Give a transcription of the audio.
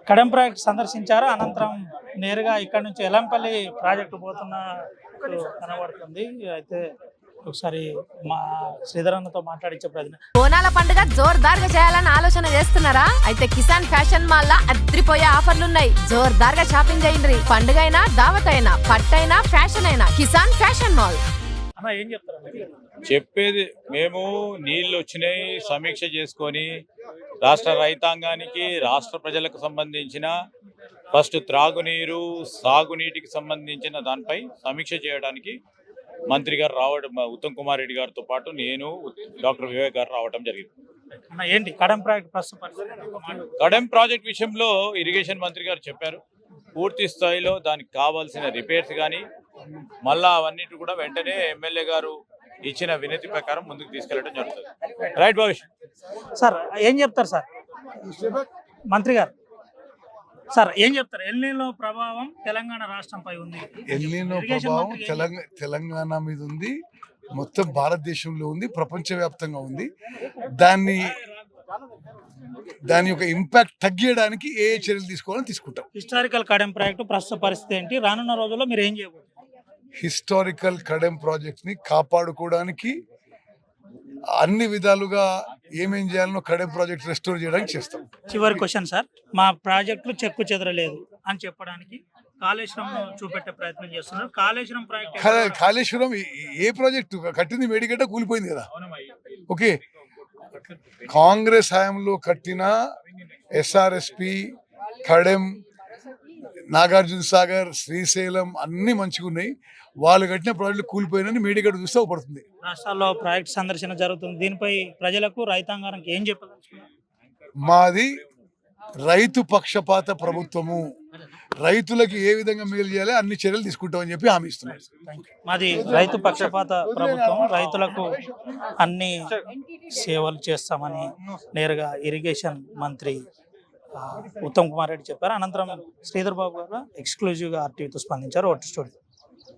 Kadem project సందర్శించారు. అనంతరం నేరుగా ఇక్కడ నుంచి ఎలంపల్లి ప్రాజెక్టు పోతున్న కనబడుతుంది. అయితే ఒకసారి మా శ్రీధరన్నతో మాట్లాడించే ప్రయత్నం. బోనాల పండుగ జోర్దార్గా చేయాలని ఆలోచన చేస్తున్నారా? అయితే కిసాన్ ఫ్యాషన్ మాల్ లా అద్రిపోయే ఆఫర్లున్నాయి. జోర్దార్గా షాపింగ్ చేయండి. పండుగ అయినా దావత్ అయినా పట్టైనా ఫ్యాషన్ అయినా కిసాన్ ఫ్యాషన్ మాల్. అన్న ఏం చెప్తారు? చెప్పేది మేము నీళ్ళు వచ్చినాయి సమీక్ష చేసుకొని రాష్ట్ర రైతాంగానికి రాష్ట్ర ప్రజలకు సంబంధించిన ఫస్ట్ త్రాగునీరు సాగునీటికి సంబంధించిన దానిపై సమీక్ష చేయడానికి మంత్రి గారు రావడం, ఉత్తమ్ కుమార్ రెడ్డి గారితో పాటు నేను డాక్టర్ వివేక్ గారు రావడం జరిగింది. ఏంటి కడెం ప్రాజెక్ట్ కడెం ప్రాజెక్ట్ విషయంలో ఇరిగేషన్ మంత్రి గారు చెప్పారు, పూర్తి స్థాయిలో దానికి కావాల్సిన రిపేర్స్ కానీ మళ్ళా అవన్నిటి కూడా వెంటనే ఎమ్మెల్యే గారు ఇచ్చిన వినతి ప్రకారం ముందుకు తీసుకెళ్లడం జరుగుతుంది. రైట్ భవిష్ సార్ ఏం చెప్తారు సార్? మంత్రి గారు సార్ ఏం చెప్తారు? ఎల్నినో ప్రభావం తెలంగాణ రాష్ట్రంపై ఉంది. ఎల్నినో ప్రభావం తెలంగాణ మీద ఉంది, మొత్తం భారతదేశంలో ఉంది, ప్రపంచవ్యాప్తంగా ఉంది. దాని యొక్క ఇంపాక్ట్ తగ్గించడానికి ఏ చర్యలు తీసుకోవాలని తీసుకుంటాం. హిస్టారికల్ కడెం ప్రాజెక్టు ప్రస్తుత పరిస్థితి ఏంటి? రానున్న రోజుల్లో మీరు ఏం చేయబోతున్నారు? హిస్టారికల్ కడెం ప్రాజెక్ట్ ని కాపాడుకోవడానికి అన్ని విధాలుగా ఏమేం చేయాలనో కడెం ప్రాజెక్ట్ రెస్టోర్ చేయడానికి చేస్తాం. చివరి క్వశ్చన్ సార్, మా ప్రాజెక్టులు చెక్కు చెదరలేదు అని చెప్పడానికి కాళేశ్వరం చూపెట్టే ప్రయత్నం చేస్తున్నారు. కాళేశ్వరం ప్రాజెక్ట్ కాళేశ్వరం ఏ ప్రాజెక్టు కట్టింది? మేడిగడ్డ కూలిపోయింది కదా. ఓకే, కాంగ్రెస్ హయాంలో కట్టిన ఎస్ఆర్ఎస్పి, కడెం, నాగార్జున సాగర్, శ్రీశైలం అన్ని మంచిగా ఉన్నాయి. వాళ్ళు కట్టిన ప్రాజెక్టులు కూలిపోయినని మేడిగడ్డ చూస్తే పడుతుంది. రాష్ట్రాల్లో ప్రాజెక్ట్ సందర్శన జరుగుతుంది. దీనిపై ప్రజలకు రైతాంగానికి ఏం చెప్పదలుచుకున్నారు? మాది రైతు పక్షపాత ప్రభుత్వము. రైతులకు ఏ విధంగా మేలు చేయాలి అన్ని చర్యలు తీసుకుంటామని చెప్పి హామీ ఇస్తున్నారు. మాది రైతు పక్షపాత ప్రభుత్వం, రైతులకు అన్ని సేవలు చేస్తామని నేరుగా ఇరిగేషన్ మంత్రి ఉత్తమ్ కుమార్ రెడ్డి చెప్పారు. అనంతరం శ్రీధర్ బాబు గారు ఎక్స్క్లూజివ్గా ఆర్టీవీతో స్పందించారు. Vote studio.